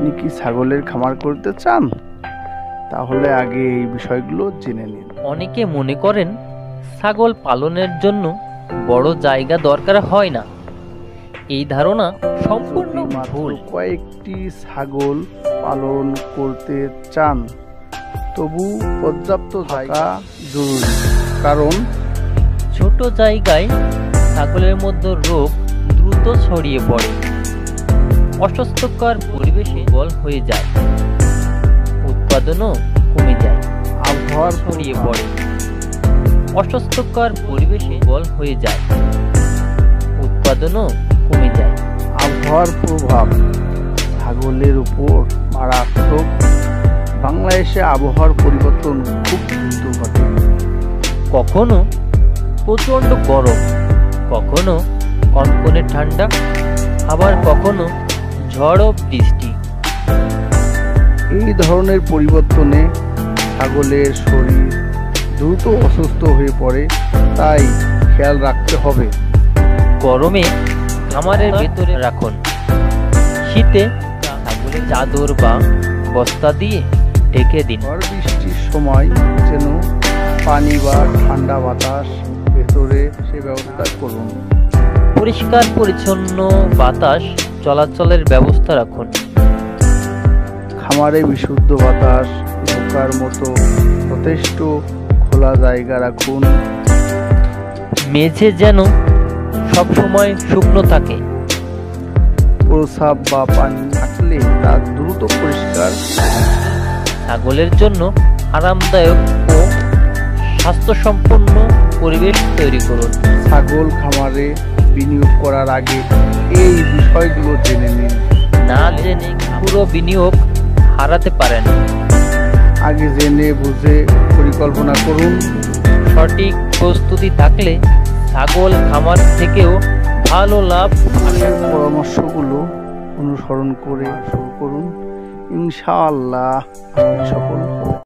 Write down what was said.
আপনি কি ছাগলের খামার করতে চান? তাহলে আগে এই বিষয়গুলো জেনে নিন। অনেকে মনে করেন ছাগল পালনের জন্য বড় জায়গা দরকার হয় না। এই ধারণা সম্পূর্ণ ভুল। কয়েকটি ছাগল পালন করতে চান, তবু পর্যাপ্ত জায়গা জরুরি, কারণ ছোট জায়গায় ছাগলের মধ্যে রোগ দ্রুত ছড়িয়ে পড়ে, অস্বাস্থ্যকর পরিবেশে বল হয়ে যায়, উৎপাদনও কমে যায়। আবহাওয়ার ছড়িয়ে পড়ে অস্বাস্থ্যকর পরিবেশে বল হয়ে যায়, উৎপাদনও কমে যায়। আবহাওয়ার প্রভাব ছাগলের উপর মারাত্মক। বাংলাদেশে আবহাওয়ার পরিবর্তন খুব দ্রুত ঘটে। কখনো প্রচণ্ড গরম, কখনো কনকনে ঠান্ডা, আবার কখনো ঝড় ও বৃষ্টি। এই ধরনের পরিবর্তনে ছাগলের শরীর দ্রুত অসুস্থ হয়ে পড়ে, তাই খেয়াল রাখতে হবে। গরমে খামারের ভেতরে রাখুন, শীতে ছাগলের চাদর বা বস্তা দিয়ে ঢেকে দিন। ঝড় বৃষ্টির সময় যেন পানি বা ঠান্ডা বাতাস ভেতরে সে ব্যবস্থা করুন। পরিষ্কার পরিচ্ছন্ন বাতাস চলাচলের ব্যবস্থা রাখুন। খামারে বিশুদ্ধ বাতাস ঢোকার মতো যথেষ্ট খোলা জায়গা রাখুন। মেঝে যেন সবসময় শুকনো থাকে। প্রস্রাব বা পানি থাকলে তা দ্রুত পরিষ্কার। ছাগলের জন্য আরামদায়ক ও স্বাস্থ্যসম্পন্ন পরিবেশ তৈরি করুন। ছাগল খামারে বিনিয়োগ করার আগে এই বিষয়গুলো জেনে নিন। না জেনে পুরো বিনিয়োগ হারাতে পারেন। আগে জেনে বুঝে পরিকল্পনা করুন। সঠিক প্রস্তুতি থাকলে ছাগল খামার থেকেও ভালো লাভ। পরামর্শগুলো অনুসরণ করে শুরু করুন, ইনশাআল্লাহ সফল হবে।